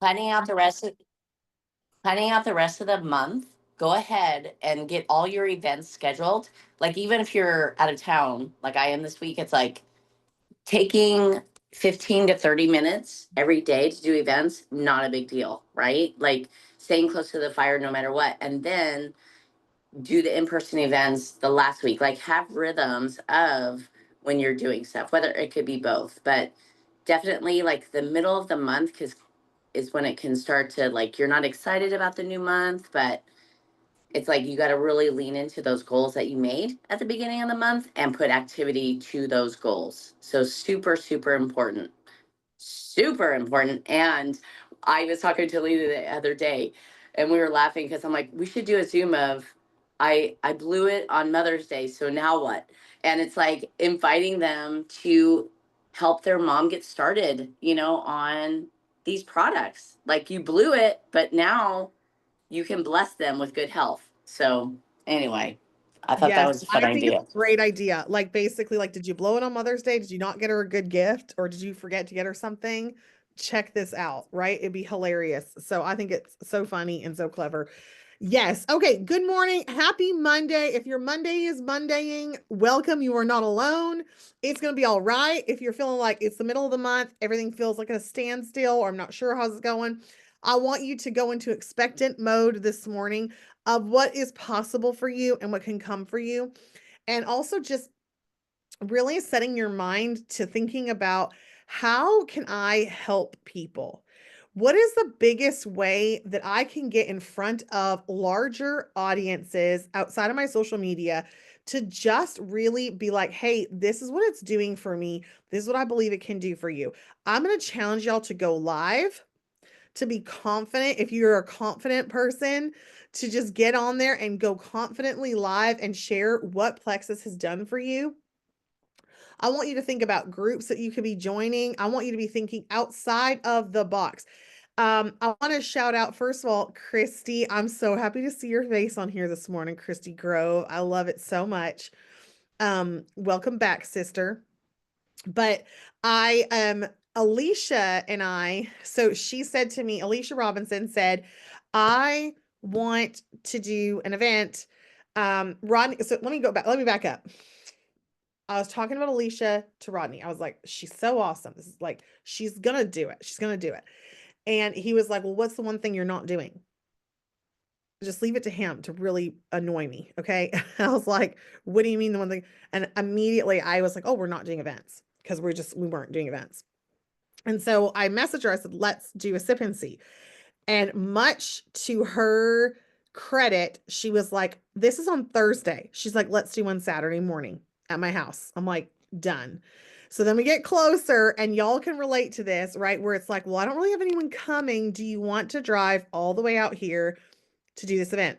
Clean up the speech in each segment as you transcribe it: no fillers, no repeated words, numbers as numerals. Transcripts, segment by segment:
planning out the rest of planning out the rest of the month, go ahead and get all your events scheduled. Like even if you're out of town, like I am this week, it's like taking 15 to 30 minutes every day to do events, not a big deal, right? Like staying close to the fire no matter what. And then do the in-person events the last week. Like have rhythms of when you're doing stuff, whether it could be both, but definitely like the middle of the month, because is when it can start to like you're not excited about the new month, but it's like you got to really lean into those goals that you made at the beginning of the month and put activity to those goals. So super, super important. Super important. And I was talking to Lena the other day and we were laughing because I'm like, we should do a Zoom of I blew it on Mother's Day. So now what? And it's like inviting them to help their mom get started, on these products. Like you blew it, but now you can bless them with good health. So anyway, I thought that Yes, was a fun I think it's idea. a great idea. Like basically, like, did you blow it on Mother's Day? Did you not get her a good gift, or did you forget to get her something? Check this out, right? It'd be hilarious. So I think it's so funny and so clever. Yes. Okay. Good morning. Happy Monday. If your Monday is Mondaying, welcome. You are not alone. It's going to be all right. If you're feeling like it's the middle of the month, everything feels like a standstill, or I'm not sure how's it going, I want you to go into expectant mode this morning of what is possible for you and what can come for you. And also just really setting your mind to thinking about, how can I help people? What is the biggest way that I can get in front of larger audiences outside of my social media to just really be like, hey, this is what it's doing for me. This is what I believe it can do for you. I'm going to challenge y'all to go live, to be confident. If you're a confident person, to just get on there and go confidently live and share what Plexus has done for you. I want you to think about groups that you could be joining. I want you to be thinking outside of the box. I want to shout out, first of all, Christy. I'm so happy to see your face on here this morning, Christy Grove. I love it so much. Welcome back, sister. But I Alicia and I, so she said to me, Alicia Robinson said, I want to do an event. Rodney, so let me back up. I was talking about Alicia to Rodney. I was like, she's so awesome. This is like, she's gonna do it. She's gonna do it. And he was like, well, what's the one thing you're not doing? Just leave it to him to really annoy me. Okay. I was like, what do you mean the one thing? And immediately I was like, oh, we're not doing events, because we weren't doing events. And so I messaged her. I said, let's do a sip and see. And much to her credit, she was like, this is on Thursday. She's like, let's do one Saturday morning at my house. I'm like, done. So then we get closer, and y'all can relate to this, right? Where it's like, well, I don't really have anyone coming. Do you want to drive all the way out here to do this event?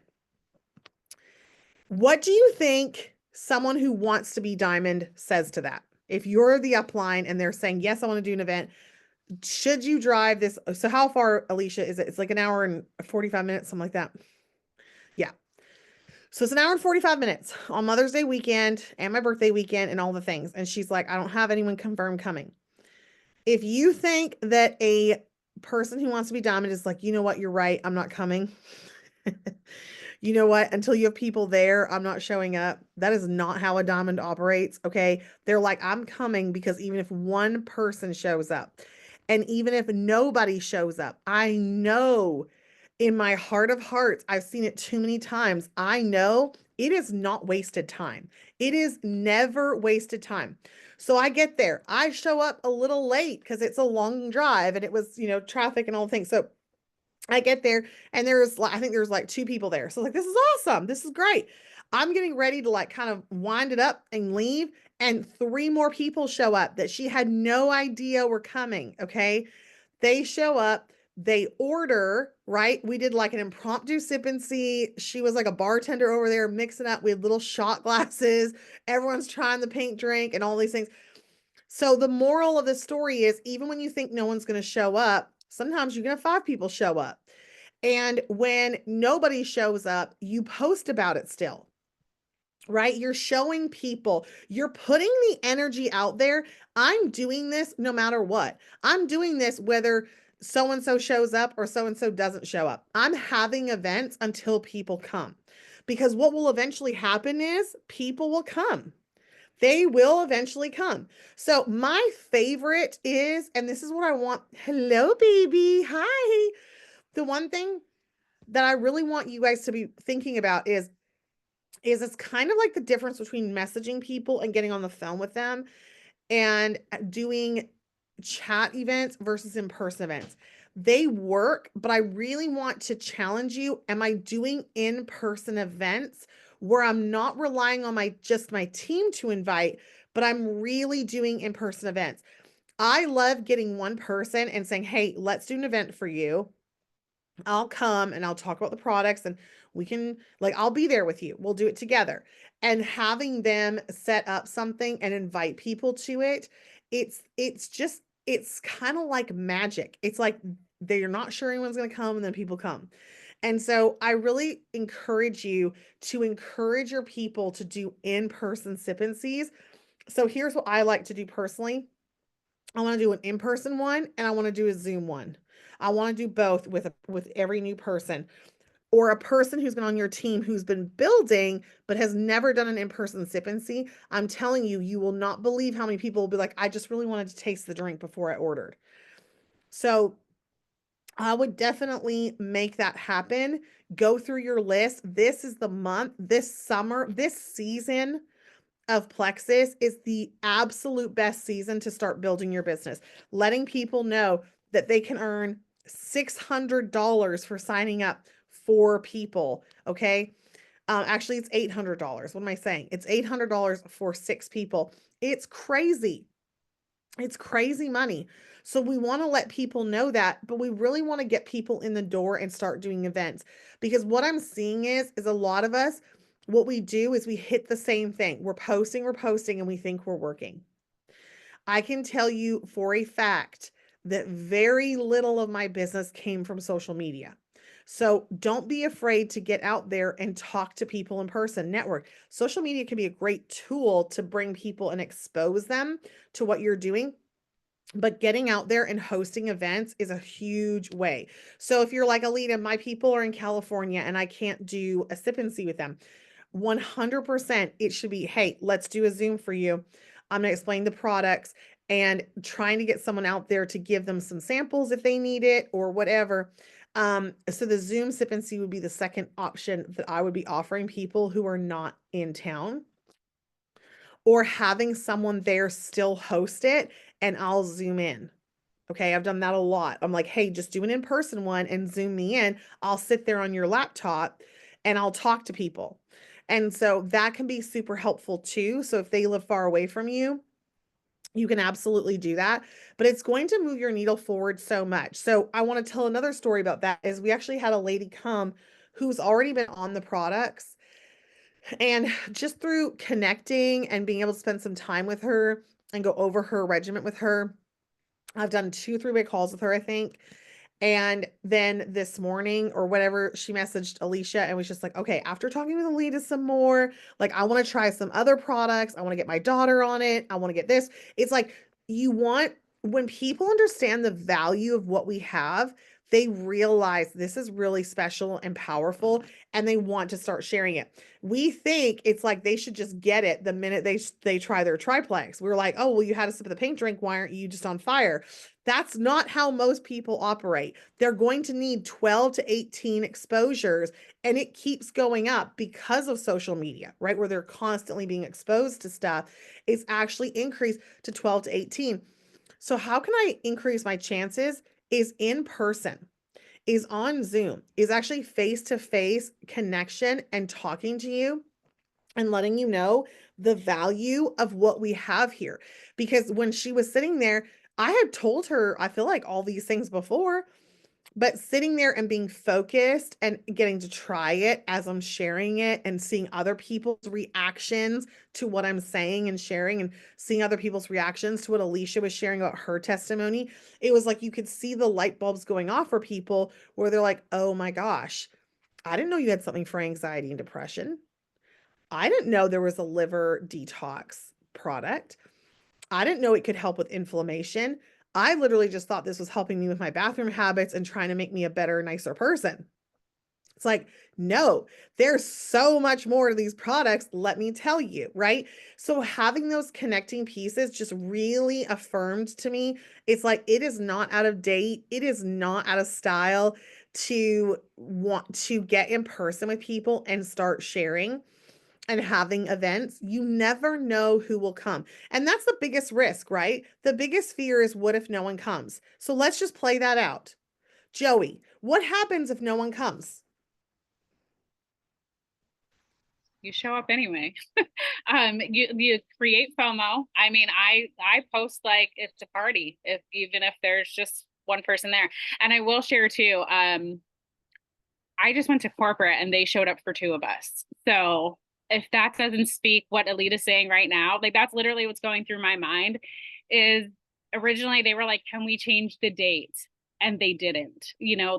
What do you think someone who wants to be diamond says to that? If you're the upline and they're saying, yes, I want to do an event, should you drive this? So how far, Alicia, is it? It's like an hour and 45 minutes, something like that. Yeah. So it's an hour and 45 minutes on Mother's Day weekend and my birthday weekend and all the things. And she's like, I don't have anyone confirmed coming. If you think that a person who wants to be diamond is like, you know what, you're right, I'm not coming. You know what? Until you have people there, I'm not showing up. That is not how a diamond operates. Okay. They're like, I'm coming because even if one person shows up, and even if nobody shows up, I know in my heart of hearts, I've seen it too many times. I know it is not wasted time. It is never wasted time. So I get there. I show up a little late because it's a long drive and it was, traffic and all the things. So I get there and I think there's like two people there. So like, this is awesome. This is great. I'm getting ready to like kind of wind it up and leave. And three more people show up that she had no idea were coming. Okay. They show up, they order, right? We did like an impromptu sip and see. She was like a bartender over there mixing up. We had little shot glasses. Everyone's trying the pink drink and all these things. So the moral of the story is, even when you think no one's going to show up, sometimes you're going to have 5 people show up. And when nobody shows up, you post about it still, right? You're showing people, you're putting the energy out there. I'm doing this no matter what. I'm doing this whether so-and-so shows up or so-and-so doesn't show up. I'm having events until people come. Because what will eventually happen is people will come. They will eventually come. So my favorite is, and this is what I want. Hello, baby. Hi. The one thing that I really want you guys to be thinking about is it's kind of like the difference between messaging people and getting on the phone with them and doing chat events versus in-person events. They work, but I really want to challenge you. Am I doing in-person events where I'm not relying on just my team to invite, but I'm really doing in-person events? I love getting one person and saying, "Hey, let's do an event for you. I'll come and I'll talk about the products and we can I'll be there with you. We'll do it together." And having them set up something and invite people to it, it's kind of like magic. It's like they're not sure anyone's going to come and then people come. And so I really encourage you to encourage your people to do in-person sip and sees. So here's what I like to do personally. I want to do an in-person one and I want to do a Zoom one. I want to do both with every new person or a person who's been on your team who's been building but has never done an in-person sip and see. I'm telling you, you will not believe how many people will be like, "I just really wanted to taste the drink before I ordered." So I would definitely make that happen. Go through your list. This is the month, this summer, this season of Plexus is the absolute best season to start building your business. Letting people know that they can earn $600 for signing up 4 people. Okay. Actually, it's $800. What am I saying? It's $800 for 6 people. It's crazy. It's crazy money. So we want to let people know that, but we really want to get people in the door and start doing events, because what I'm seeing is a lot of us, what we do is we hit the same thing. We're posting, and we think we're working. I can tell you for a fact that very little of my business came from social media. So don't be afraid to get out there and talk to people in person, network. Social media can be a great tool to bring people and expose them to what you're doing. But getting out there and hosting events is a huge way. So if you're like, "Alita, my people are in California and I can't do a sip and see with them," 100% it should be, "Hey, let's do a Zoom for you. I'm going to explain the products," and trying to get someone out there to give them some samples if they need it or whatever. So the Zoom sip and see would be the second option that I would be offering people who are not in town, or having someone there still host it and I'll Zoom in. Okay, I've done that a lot. I'm like, "Hey, just do an in-person one and Zoom me in. I'll sit there on your laptop and I'll talk to people." And so that can be super helpful too. So if they live far away from you, you can absolutely do that, but it's going to move your needle forward so much. So I want to tell another story about that. Is we actually had a lady come who's already been on the products, and just through connecting and being able to spend some time with her and go over her regimen with her, I've done 2 3-way calls with her, I think. And then this morning or whatever, she messaged Alicia and was just like, "Okay, after talking with Alita some more, I want to try some other products. I want to get my daughter on it. I want to get this." It's like when people understand the value of what we have, they realize this is really special and powerful and they want to start sharing it. We think it's like they should just get it the minute they try their triplex. We're like, "Oh, well, you had a sip of the pink drink. Why aren't you just on fire?" That's not how most people operate. They're going to need 12 to 18 exposures, and it keeps going up because of social media, right? Where they're constantly being exposed to stuff. It's actually increased to 12 to 18. So how can I increase my chances? Is in person, is on Zoom, is actually face-to-face connection and talking to you and letting you know the value of what we have here. Because when she was sitting there, I had told her, I feel like all these things before, but sitting there and being focused and getting to try it as I'm sharing it and seeing other people's reactions to what I'm saying and sharing, and seeing other people's reactions to what Alicia was sharing about her testimony, it was like you could see the light bulbs going off for people where they're like, "Oh my gosh, I didn't know you had something for anxiety and depression. I didn't know there was a liver detox product. I didn't know it could help with inflammation. I literally just thought this was helping me with my bathroom habits and trying to make me a better, nicer person. It's like, no, there's so much more to these products, let me tell you, right? So having those connecting pieces just really affirmed to me. It's like it is not out of date, it is not out of style to want to get in person with people and start sharing and having events. You never know who will come. And that's the biggest risk, right? The biggest fear is what if no one comes? So let's just play that out. Joey, what happens if no one comes? You show up anyway. You create FOMO. I mean, I post like it's a party, if even if there's just one person there. And I will share too. I just went to corporate and they showed up for two of us. So if that doesn't speak what Alita's saying right now, like that's literally what's going through my mind. Is originally they were like, can we change the date? And they didn't,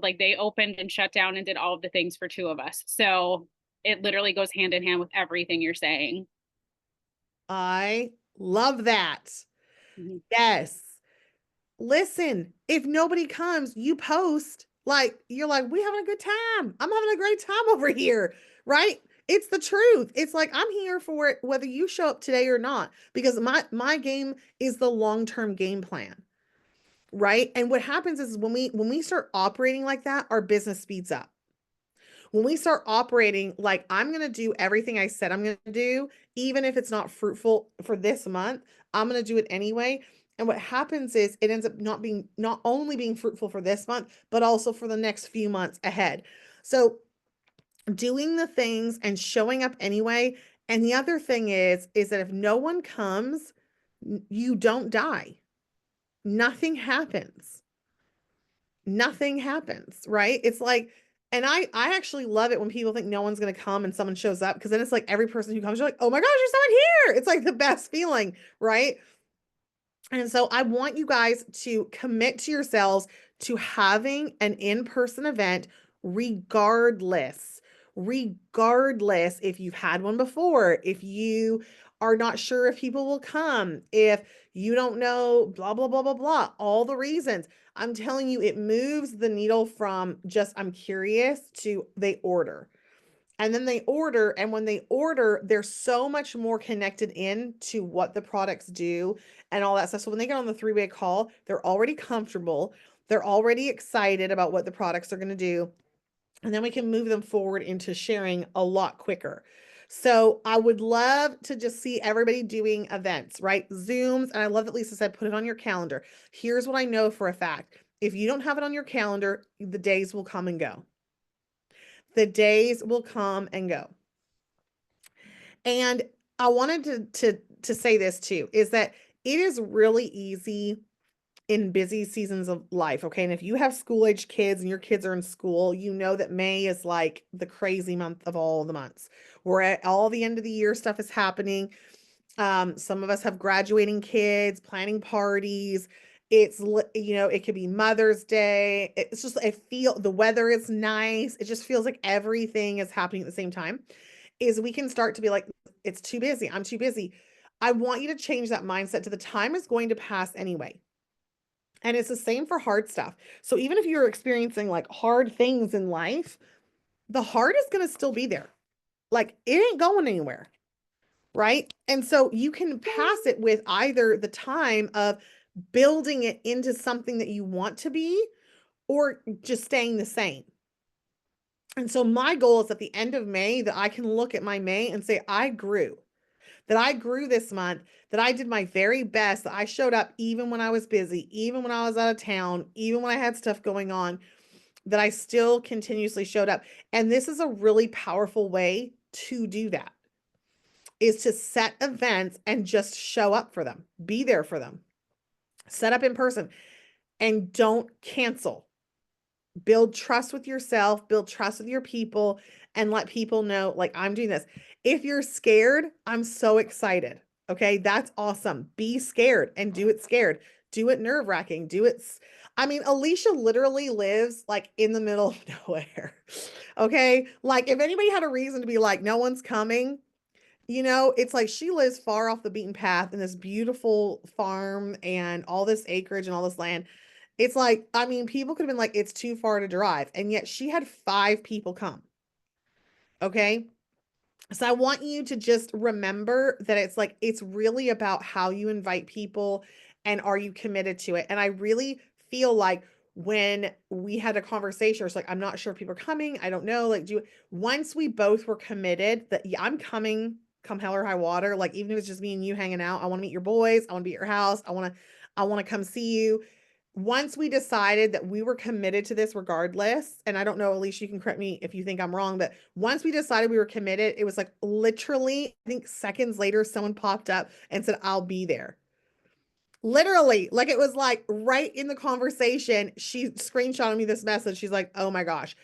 like they opened and shut down and did all of the things for two of us. So it literally goes hand in hand with everything you're saying. I love that. Mhm. Yes. Listen, if nobody comes, you post like you're like, we having a good time. I'm having a great time over here, right? It's the truth. It's like I'm here for it whether you show up today or not because my game is the long-term game plan, right? And what happens is when we start operating like that, our business speeds up. When we start operating like I'm going to do everything I said I'm going to do, even if it's not fruitful for this month, I'm going to do it anyway. And what happens is it ends up not only being fruitful for this month, but also for the next few months ahead. So doing the things and showing up anyway. And the other thing is that if no one comes, you don't die. Nothing happens. Nothing happens, right? It's like, and I actually love it when people think no one's going to come and someone shows up because then it's like every person who comes, you're like, oh my gosh, there's someone here. It's like the best feeling, right? And so I want you guys to commit to yourselves to having an in-person event regardless if you've had one before, if you are not sure if people will come, if you don't know, blah, blah, blah, blah, blah, all the reasons. I'm telling you, it moves the needle from just, I'm curious to they order. And then they order, and when they order, they're so much more connected in to what the products do and all that stuff. So when they get on the three-way call, they're already comfortable. They're already excited about what the products are going to do. And then we can move them forward into sharing a lot quicker. So I would love to just see everybody doing events, right? Zooms. And I love that Lisa said, put it on your calendar. Here's what I know for a fact. If you don't have it on your calendar, the days will come and go. The days will come and go. And I wanted to say this too, is that it is really easy in busy seasons of life. Okay. And if you have school age kids and your kids are in school, you know that May is like the crazy month of all the months. We're at all the end of the year stuff is happening. Some of us have graduating kids, planning parties. It could be Mother's Day. It's just, the weather is nice. It just feels like everything is happening at the same time. Is we can start to be like, it's too busy. I'm too busy. I want you to change that mindset to the time is going to pass anyway. And it's the same for hard stuff. So even if you're experiencing like hard things in life, the hard is going to still be there. Like it ain't going anywhere. Right. And so you can pass it with either the time of building it into something that you want to be or just staying the same. And so my goal is at the end of May that I can look at my May and say, I grew, that I grew this month, that I did my very best, that I showed up even when I was busy, even when I was out of town, even when I had stuff going on, that I still continuously showed up. And this is a really powerful way to do that, is to set events and just show up for them, be there for them, set up in person, and don't cancel. Build trust with yourself, build trust with your people, and let people know, like, I'm doing this. If you're scared, I'm so excited. Okay, that's awesome. Be scared and do it scared. Do it nerve-wracking. I mean, Alicia literally lives like in the middle of nowhere. Okay, like if anybody had a reason to be like, no one's coming, You know, it's like she lives far off the beaten path in this beautiful farm and all this acreage and all this land. It's like, I mean, people could have been like, it's too far to drive. And yet she had 5 people come. Okay. So I want you to just remember that it's like, it's really about how you invite people and are you committed to it? And I really feel like when we had a conversation, it's like, I'm not sure if people are coming. I don't know. Like, once we both were committed that, yeah, I'm coming, come hell or high water. Like, even if it's just me and you hanging out, I want to meet your boys. I want to be at your house. I want to come see you. Once we decided that we were committed to this regardless, and I don't know, Alicia, you can correct me if you think I'm wrong, but once we decided we were committed, it was like literally, I think seconds later, someone popped up and said, I'll be there. Literally, like it was like right in the conversation, she screenshotted me this message. She's like, oh my gosh.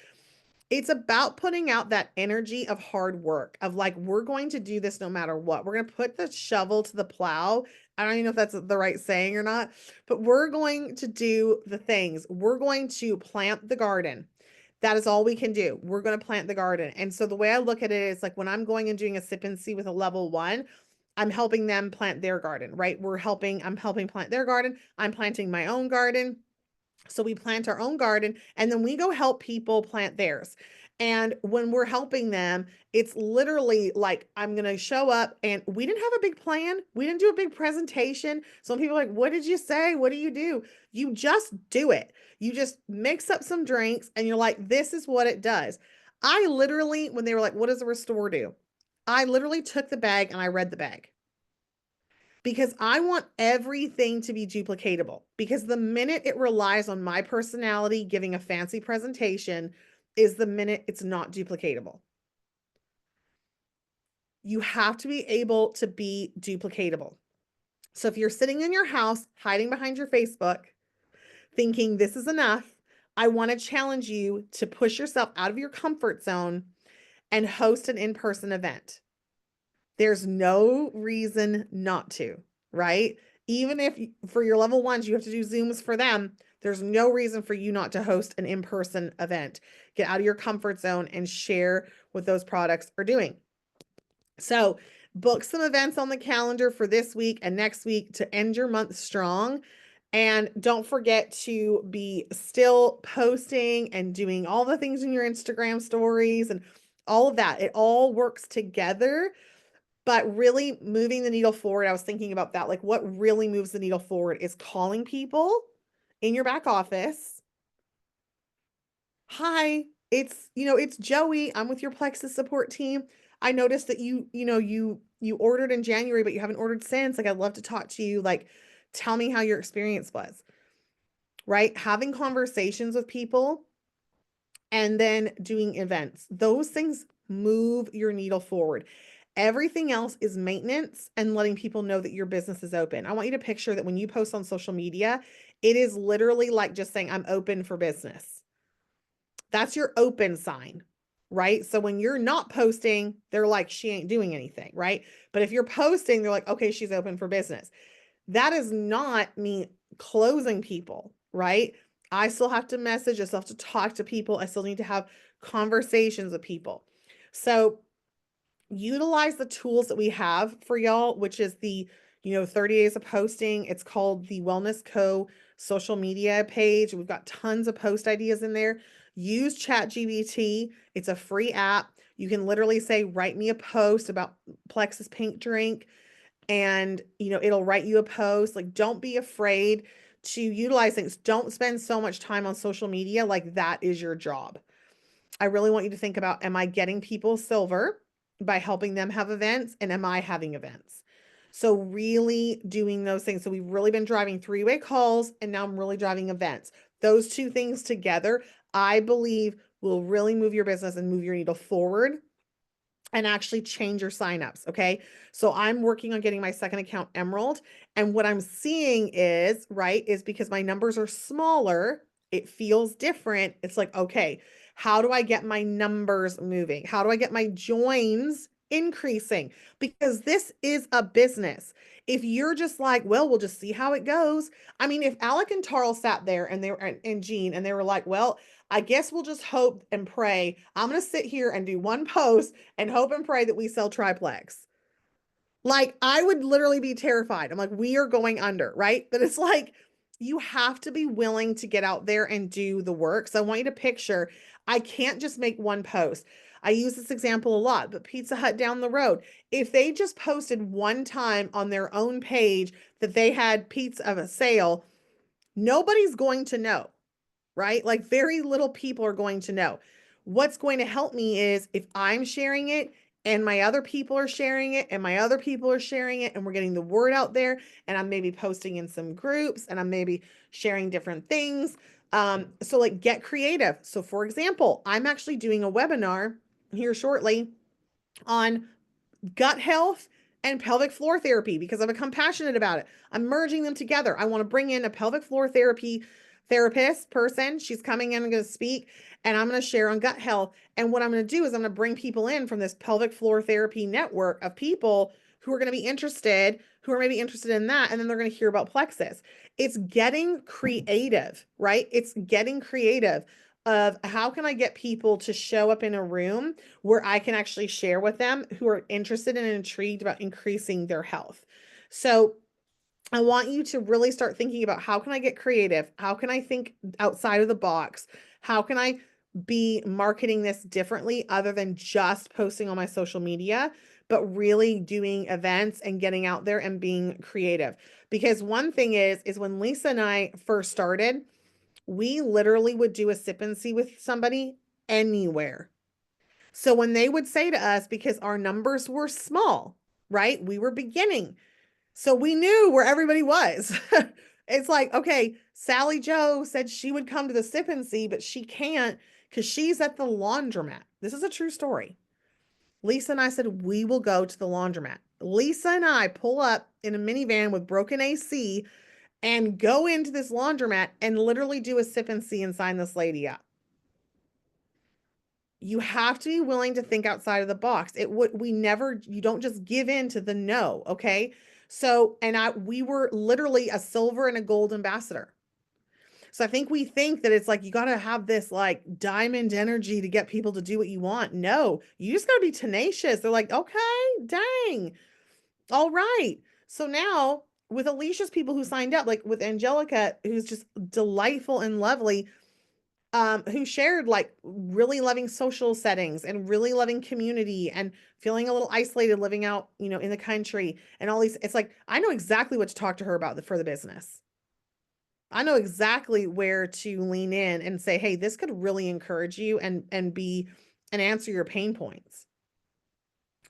It's about putting out that energy of hard work, of like, we're going to do this no matter what. We're going to put the shovel to the plow. I don't even know if that's the right saying or not, but we're going to do the things. We're going to plant the garden. That is all we can do. We're going to plant the garden. And so the way I look at it is like when I'm going and doing a sip and see with a level 1, I'm helping them plant their garden, right? I'm helping plant their garden. I'm planting my own garden. So we plant our own garden and then we go help people plant theirs. And when we're helping them, it's literally like, I'm going to show up and we didn't have a big plan. We didn't do a big presentation. Some people are like, what did you say? What do? You just do it. You just mix up some drinks and you're like, this is what it does. I literally, when they were like, what does a restore do? I literally took the bag and I read the bag. Because I want everything to be duplicatable. Because the minute it relies on my personality giving a fancy presentation is the minute it's not duplicatable. You have to be able to be duplicatable. So if you're sitting in your house, hiding behind your Facebook, thinking this is enough, I want to challenge you to push yourself out of your comfort zone and host an in-person event. There's no reason not to, right? Even if for your level 1s, you have to do Zooms for them, there's no reason for you not to host an in-person event. Get out of your comfort zone and share what those products are doing. So book some events on the calendar for this week and next week to end your month strong. And don't forget to be still posting and doing all the things in your Instagram stories and all of that. It all works together. But really moving the needle forward, I was thinking about that. Like what really moves the needle forward is calling people in your back office. Hi, it's Joey. I'm with your Plexus support team. I noticed that you ordered in January, but you haven't ordered since. Like, I'd love to talk to you. Like, tell me how your experience was, right? Having conversations with people and then doing events. Those things move your needle forward. Everything else is maintenance and letting people know that your business is open. I want you to picture that when you post on social media, it is literally like just saying, I'm open for business. That's your open sign, right? So when you're not posting, they're like, she ain't doing anything, right? But if you're posting, they're like, okay, she's open for business. That is not me closing people, right? I still have to message, I still have to talk to people. I still need to have conversations with people. So utilize the tools that we have for y'all, which is the 30 days of posting. It's called the Wellness Co social media page. We've got tons of post ideas in there. Use ChatGPT. It's a free app. You can literally say, write me a post about Plexus Pink Drink, and it'll write you a post. Like, don't be afraid to utilize things. Don't spend so much time on social media like that is your job. I really want you to think about, am I getting people silver by helping them have events, and am I having events? So really doing those things. So we've really been driving 3-way calls, and now I'm really driving events. Those two things together, I believe, will really move your business and move your needle forward and actually change your signups. Okay. So I'm working on getting my second account Emerald. And what I'm seeing is, right, is because my numbers are smaller, it feels different. It's like, okay, how do I get my numbers moving? How do I get my joins increasing? Because this is a business. If you're just like, well, we'll just see how it goes. I mean, if Alec and Tarl sat there and they were, and Jean, and they were like, well, I guess we'll just hope and pray. I'm going to sit here and do one post and hope and pray that we sell triplex. Like I would literally be terrified. I'm like, we are going under, right? But it's like, you have to be willing to get out there and do the work. So I want you to picture, I can't just make one post. I use this example a lot, but Pizza Hut down the road, if they just posted one time on their own page that they had pizza of a sale, nobody's going to know, right? Like very little people are going to know. What's going to help me is if I'm sharing it and my other people are sharing it and my other people are sharing it and we're getting the word out there and I'm maybe posting in some groups and I'm maybe sharing different things. So like get creative. So for example, I'm actually doing a webinar here shortly on gut health and pelvic floor therapy because I've become passionate about it. I'm merging them together. I want to bring in a pelvic floor therapy therapist person. She's coming in and going to speak, and I'm going to share on gut health. And what I'm going to do is I'm going to bring people in from this pelvic floor therapy network of people who are going to be interested, who are maybe interested in that. And then they're going to hear about plexus. It's getting creative, right? It's getting creative of how can I get people to show up in a room where I can actually share with them who are interested and intrigued about increasing their health. So I want you to really start thinking about how can I get creative? How can I think outside of the box? How can I be marketing this differently other than just posting on my social media, but really doing events and getting out there and being creative? Because one thing is when Lisa and I first started, we literally would do a sip and see with somebody anywhere. So when they would say to us, because our numbers were small, right? We were beginning. So we knew where everybody was. It's like, okay, Sally Joe said she would come to the sip and see, but she can't because she's at the laundromat. This is a true story. Lisa and I said, we will go to the laundromat. Lisa and I pull up in a minivan with broken AC and go into this laundromat and literally do a sip and see and sign this lady up. You have to be willing to think outside of the box. You don't just give in to the no. Okay. So, we were literally a silver and a gold ambassador. So I think we think that it's like, you got to have this like diamond energy to get people to do what you want. No, you just got to be tenacious. They're like, okay, dang. All right. So now with Alicia's people who signed up, like with Angelica, who's just delightful and lovely, who shared like really loving social settings and really loving community and feeling a little isolated living out, in the country and all these. It's like, I know exactly what to talk to her about for the business. I know exactly where to lean in and say, hey, this could really encourage you and answer your pain points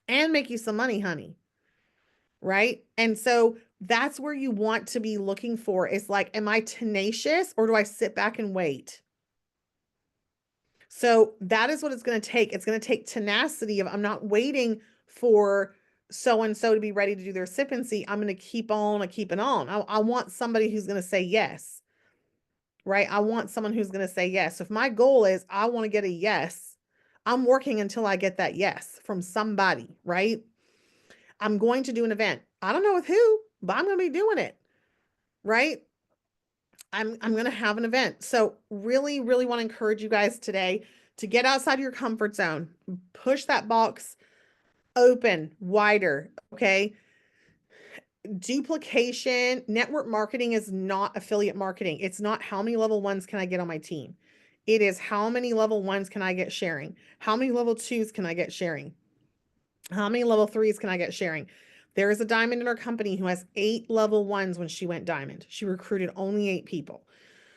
and make you some money, honey. Right. And so that's where you want to be looking for is like, am I tenacious or do I sit back and wait? So that is what it's going to take. It's going to take tenacity of I'm not waiting for so-and-so to be ready to do their sip and see. I'm going to keep on and keep it on. I want somebody who's going to say yes, right? I want someone who's going to say yes. So if my goal is I want to get a yes, I'm working until I get that yes from somebody, right? I'm going to do an event. I don't know with who, but I'm going to be doing it, right? I'm going to have an event. So really, really want to encourage you guys today to get outside your comfort zone, push that box open wider. Okay. Duplication, network marketing is not affiliate marketing. It's not how many level 1s can I get on my team. It is how many level 1s can I get sharing? How many level 2s can I get sharing? How many level 3s can I get sharing? There is a diamond in our company who has 8 level 1s when she went diamond. She recruited only 8 people.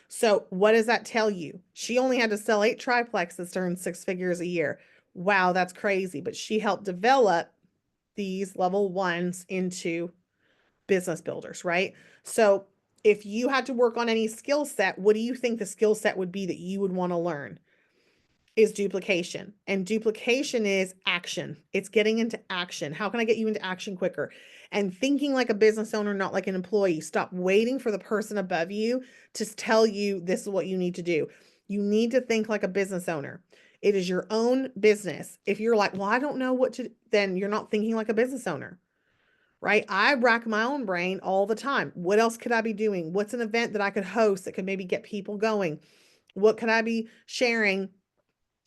So what does that tell you? She only had to sell 8 triplexes to earn 6 figures a year. Wow, that's crazy. But she helped develop these level 1s into business builders, right? So if you had to work on any skill set, what do you think the skill set would be that you would want to learn? Is duplication. And duplication is action. It's getting into action. How can I get you into action quicker? And thinking like a business owner, not like an employee. Stop waiting for the person above you to tell you this is what you need to do. You need to think like a business owner. It is your own business. If you're like, well, I don't know what to, then you're not thinking like a business owner, right? I rack my own brain all the time. What else could I be doing? What's an event that I could host that could maybe get people going? What could I be sharing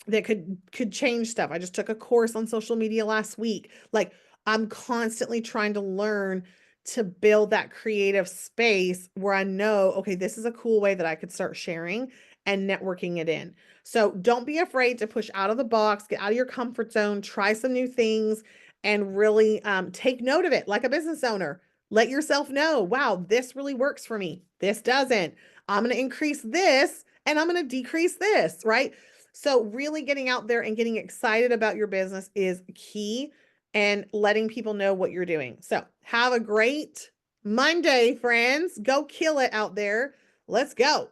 that could change stuff? I just took a course on social media last week. Like I'm constantly trying to learn to build that creative space where I know, okay, this is a cool way that I could start sharing and networking it in. So don't be afraid to push out of the box, get out of your comfort zone, try some new things, and really take note of it like a business owner. Let yourself know, wow, this really works for me. This doesn't. I'm going to increase this and I'm going to decrease this, right? So really getting out there and getting excited about your business is key, and letting people know what you're doing. So have a great Monday, friends. Go kill it out there. Let's go.